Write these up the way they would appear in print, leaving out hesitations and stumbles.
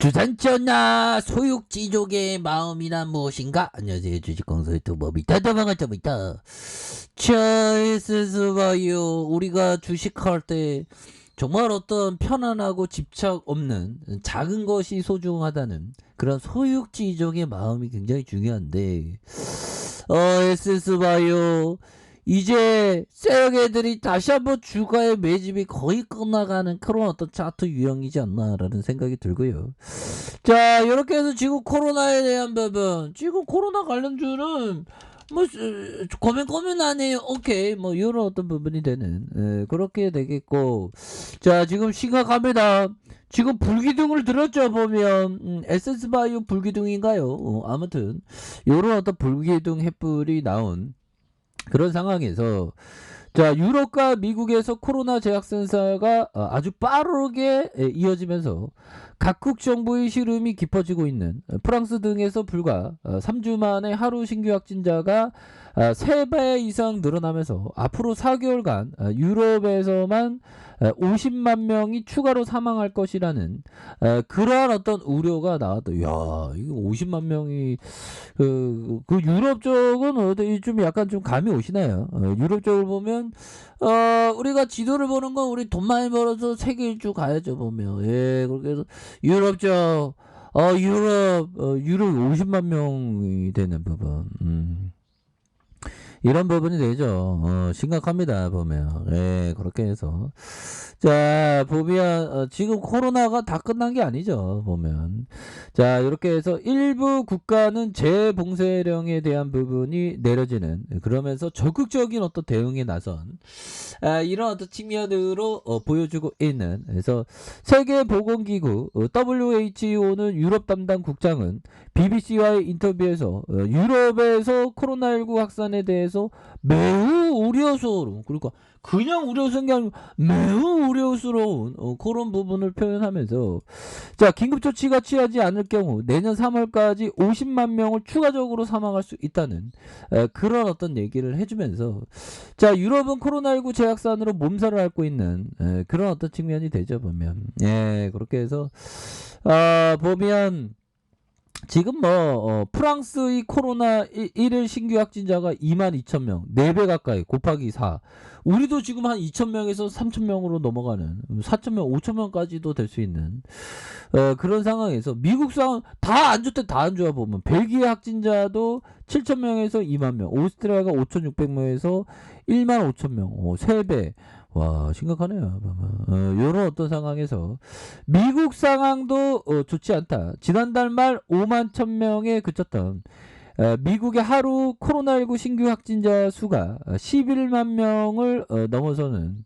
주산전나 소육지족의 마음이란 무엇인가? 안녕하세요, 주식공소 유튜버 미타다 반갑습니다. 자, 스스바요. 우리가 주식할 때 정말 어떤 편안하고 집착 없는 작은 것이 소중하다는 그런 소육지족의 마음이 굉장히 중요한데, 스스바요. 이제 셀러게들이 다시 한번 주가의 매집이 거의 끝나가는 그런 어떤 차트 유형이지 않나라는 생각이 들고요. 자, 이렇게 해서 지금 코로나에 대한 부분, 지금 코로나 관련주는 뭐 고민 아니에요. 오케이, 뭐 이런 어떤 부분이 되는 그렇게 되겠고, 자, 지금 심각합니다. 지금 불기둥을 들었죠. 보면 에센스바이오 불기둥인가요? 아무튼 이런 어떤 불기둥 햇불이 나온 그런 상황에서, 자, 유럽과 미국에서 코로나 제약 sensa가 아주 빠르게 이어지면서 각국 정부의 시름이 깊어지고 있는 프랑스 등에서 불과 3주 만에 하루 신규 확진자가 3배 이상 늘어나면서 앞으로 4개월간 유럽에서만 50만 명이 추가로 사망할 것이라는 그러한 어떤 우려가 나왔다. 야, 이거 50만 명이 그 유럽 쪽은 어디 좀 약간 좀 감이 오시나요? 유럽 쪽을 보면 우리가 지도를 보는 건 우리 돈 많이 벌어서 세계 일주 가야죠 보면. 예, 그렇게 해서 유럽 쪽 유럽 50만 명이 되는 부분. 이런 부분이 되죠. 심각합니다, 보면. 예, 그렇게 해서. 자, 보면, 지금 코로나가 다 끝난 게 아니죠, 보면. 자, 이렇게 해서 일부 국가는 재봉쇄령에 대한 부분이 내려지는, 그러면서 적극적인 어떤 대응에 나선, 이런 어떤 측면으로 보여주고 있는. 그래서 세계보건기구, WHO는 유럽 담당 국장은 BBC와의 인터뷰에서 유럽에서 코로나19 확산에 대해서 매우 우려스러운, 그러니까 그냥 우려스러운 게 아니고 매우 우려스러운 그런 부분을 표현하면서, 자, 긴급조치가 취하지 않을 경우 내년 3월까지 50만 명을 추가적으로 사망할 수 있다는 그런 어떤 얘기를 해주면서, 자, 유럽은 코로나19 재확산으로 몸살을 앓고 있는 그런 어떤 측면이 되죠, 보면. 예, 그렇게 해서 보면 지금 프랑스의 코로나 1일 신규 확진자가 22,000명, 4배 가까이 곱하기 4. 우리도 지금 한 2,000명에서 3,000명으로 넘어가는, 4,000명, 5,000명까지도 될 수 있는 그런 상황에서 미국 상황 다 안 좋대, 다 안 좋아. 보면 벨기에 확진자도 7,000명에서 2만 명, 오스트리아가 5,600명에서 1만 5,000명, 3배. 와, 심각하네요. 이런 어떤 상황에서 미국 상황도 좋지 않다. 지난달 말 5만 1,000명에 그쳤던 미국의 하루 코로나19 신규 확진자 수가 11만 명을 넘어서는,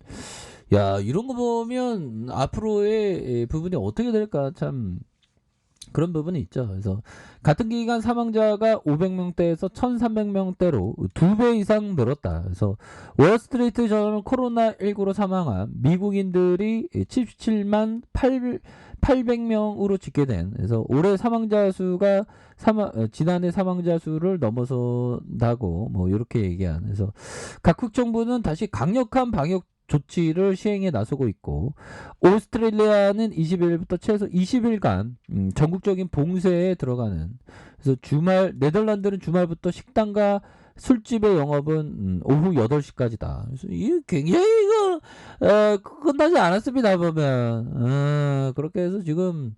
야, 이런 거 보면 앞으로의 부분이 어떻게 될까 참 그런 부분이 있죠. 그래서 같은 기간 사망자가 500명대에서 1,300명대로 2배 이상 늘었다. 그래서 월스트리트 저널은 코로나19로 사망한 미국인들이 77만 800명으로 집계된, 그래서 올해 사망자 수가 지난해 사망자 수를 넘어선다고 뭐 이렇게 얘기한. 그래서 각국 정부는 다시 강력한 방역 조치를 시행에 나서고 있고, 오스트레일리아는 20일부터 최소 20일간 전국적인 봉쇄에 들어가는. 그래서 주말, 네덜란드는 주말부터 식당과 술집의 영업은 오후 8시까지다. 그래서 이게 굉장히 이거 끝나지 않았습니다, 보면. 그렇게 해서 지금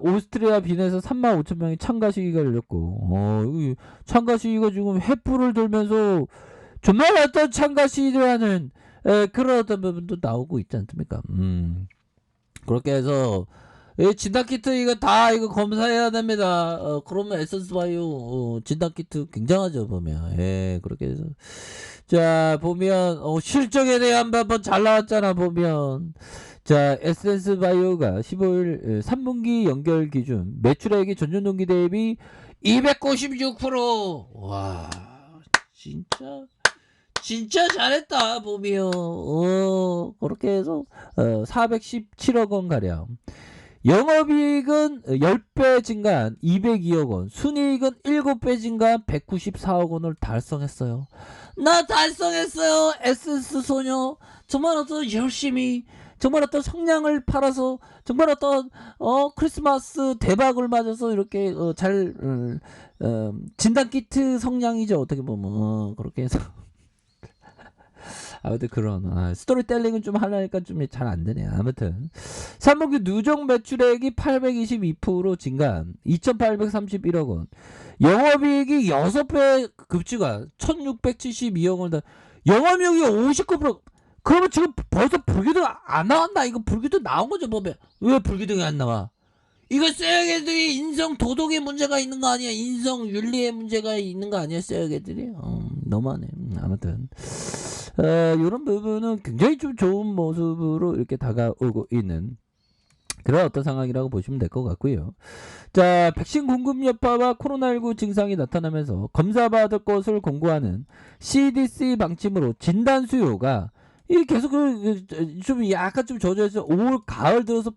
오스트리아 빈에서 3만 5천 명이 참가 시위가 열렸고, 참가 시위가 지금 횃불을 들면서 정말 어떤 참가 시위를 하는 그런 어떤 부분도 나오고 있지 않습니까? 그렇게 해서 진단키트 이거 다 이거 검사해야 됩니다. 그러면 에센스바이오 진단키트 굉장하죠, 보면. 예, 그렇게 해서, 자, 보면 실적에 대한 부분 잘 나왔잖아, 보면. 자, 에센스바이오가 15일 3분기 연결 기준 매출액이 전년 동기 대비 296%. 와, 진짜 잘했다, 보면. 그렇게 해서 417억 원 가량. 영업이익은 10배 증가한 202억 원, 순이익은 7배 증가한 194억 원을 달성했어요. 나 달성했어요, 에센스 소녀. 정말 어떤 열심히 정말 어떤 성냥을 팔아서 정말 어떤 크리스마스 대박을 맞아서 이렇게 잘 진단 키트 성냥이죠. 어떻게 보면 그렇게 해서 아무튼 그런 스토리텔링은 좀 하려니까 좀 잘 안 되네. 아무튼 3분기 누적 매출액이 822% 증가한 2,831억 원. 영업이익이 6배 급증한 1,672억 원. 영업이익이 59%. 그러면 지금 벌써 불기둥 안 나왔나? 이거 불기둥 나온 거죠, 보면. 왜 불기둥이 안 나와? 이거 쎄야개들이 인성 도덕의 문제가 있는 거 아니야? 인성 윤리의 문제가 있는 거 아니야? 쎄야개들이? 너무하네. 아무튼 이런 부분은 굉장히 좀 좋은 모습으로 이렇게 다가오고 있는 그런 어떤 상황이라고 보시면 될 것 같고요. 자, 백신 공급 여파와 코로나19 증상이 나타나면서 검사받을 것을 공고하는 CDC 방침으로 진단 수요가 이 계속 좀 약간 좀 저조해서 올 가을 들어서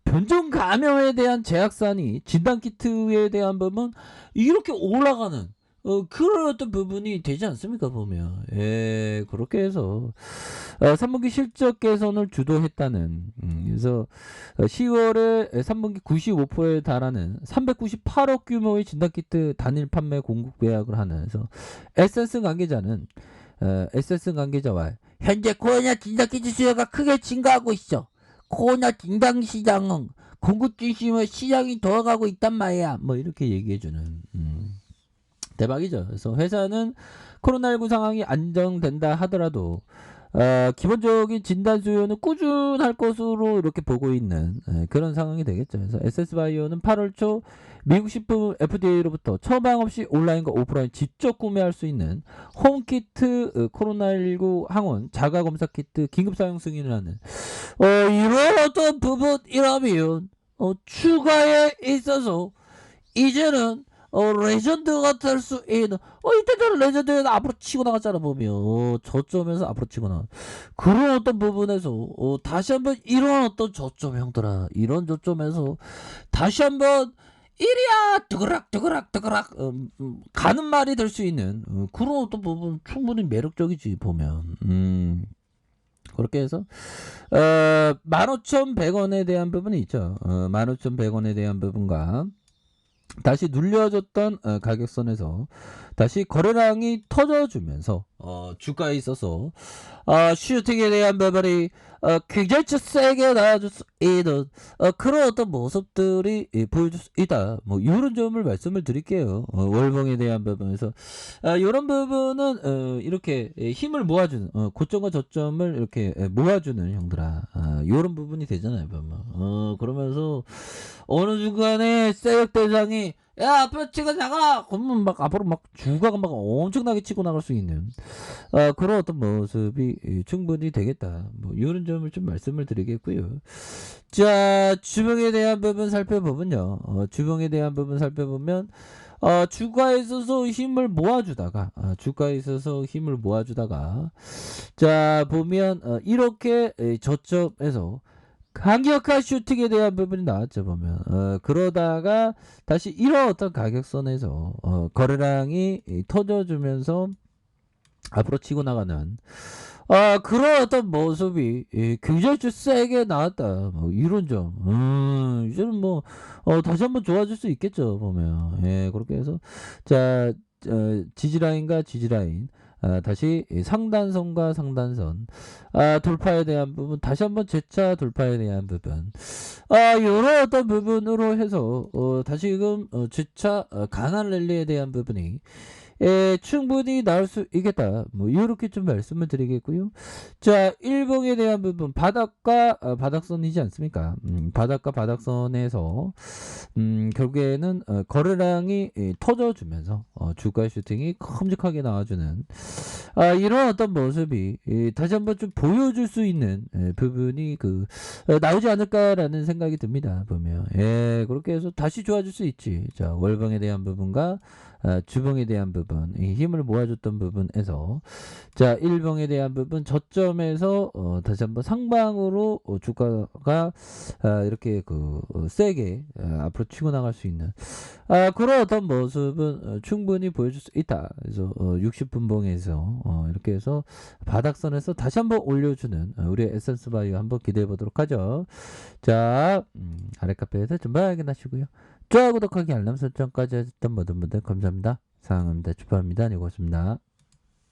변종 감염에 대한 제약산이 진단 키트에 대한 부분 이렇게 올라가는 그런 어떤 부분이 되지 않습니까 보면. 예, 그렇게 해서 3분기 실적 개선을 주도했다는 그래서 10월에 3분기 95%에 달하는 398억 규모의 진단키트 단일 판매 공급 계약을 하는 그래서 에센스 관계자와 현재 코로나 진단키트 수요가 크게 증가하고 있어. 코로나 진단 시장은 공급 중심의 시장이 돌아가고 있단 말이야. 뭐 이렇게 얘기해주는 대박이죠. 그래서 회사는 코로나19 상황이 안정된다 하더라도 기본적인 진단 수요는 꾸준할 것으로 이렇게 보고 있는 그런 상황이 되겠죠. 그래서 SS바이오는 8월 초 미국 식품 FDA로부터 처방 없이 온라인과 오프라인 직접 구매할 수 있는 홈키트 코로나19 항원 자가검사 키트 긴급 사용 승인을 하는 이런 어떤 부분이라면 추가에 있어서 이제는 레전드가 될 수 있는 이때는 레전드에서 앞으로 치고 나갔잖아 보면 저점에서 앞으로 치고 나가 그런 어떤 부분에서 다시 한번 이런 어떤 저점 형들아 이런 저점에서 다시 한번 이리야 뜨그락 가는 말이 될 수 있는 그런 어떤 부분 충분히 매력적이지 보면 그렇게 해서 15,100원에 대한 부분이 있죠. 15,100원에 대한 부분과 다시 눌려졌던 가격선에서 다시 거래량이 터져주면서 주가에 있어서 슈팅에 대한 부분이 굉장히 세게 나와줄 수 있는 그런 어떤 모습들이 보여줄 수 있다. 뭐 이런 점을 말씀을 드릴게요. 월봉에 대한 부분에서 이런 부분은 이렇게 힘을 모아주는 고점과 저점을 이렇게 모아주는 형들아 이런 부분이 되잖아요. 그러면서 어느 순간에 세력 대장이 야 앞으로 치고 나가 그러면 막 앞으로 막 주가가 막 엄청나게 치고 나갈 수 있는 그런 어떤 모습이 충분히 되겠다 뭐 이런 점을 좀 말씀을 드리겠고요. 자 주봉에 대한 부분 살펴보면요 주봉에 대한 부분 살펴보면 주가에 있어서 힘을 모아주다가 자 보면 이렇게 저점에서 강력한 슈팅에 대한 부분이 나왔죠 보면 그러다가 다시 이런 어떤 가격선에서 거래량이 터져주면서 앞으로 치고 나가는 그런 어떤 모습이 굉장히 좀 세게 나왔다 뭐 이런 점 이제는 뭐 다시 한번 좋아질 수 있겠죠 보면 예 그렇게 해서 자 지지라인과 지지라인 다시 상단선과 상단선 돌파에 대한 부분 다시 한번 재차 돌파에 대한 부분 이런 어떤 부분으로 해서 다시금 재차 강한 랠리에 대한 부분이 충분히 나올 수 있겠다 뭐 이렇게 좀 말씀을 드리겠고요. 자 일봉에 대한 부분 바닥과 바닥선이지 않습니까? 바닥과 바닥선에서 결국에는 거래량이 터져주면서 주가 슈팅이 큼직하게 나와주는 이런 어떤 모습이 다시 한번 좀 보여줄 수 있는 부분이 나오지 않을까라는 생각이 듭니다. 보면 그렇게 해서 다시 좋아질 수 있지. 자 월봉에 대한 부분과 주봉에 대한 부분, 이 힘을 모아줬던 부분에서 자, 일봉에 대한 부분 저점에서 다시 한번 상방으로 주가가 이렇게 세게 앞으로 치고 나갈 수 있는 그런 어떤 모습은 충분히 보여줄 수 있다. 그래서 60분봉에서 이렇게 해서 바닥선에서 다시 한번 올려주는 우리의 에센스 바이오 한번 기대해 보도록 하죠. 자, 아래 카페에서 좀 봐야게 하시고요. 좋아요, 구독하기, 알람 설정까지 해줬던 모든 분들 감사합니다. 사랑합니다. 축하합니다. 네, 고맙습니다.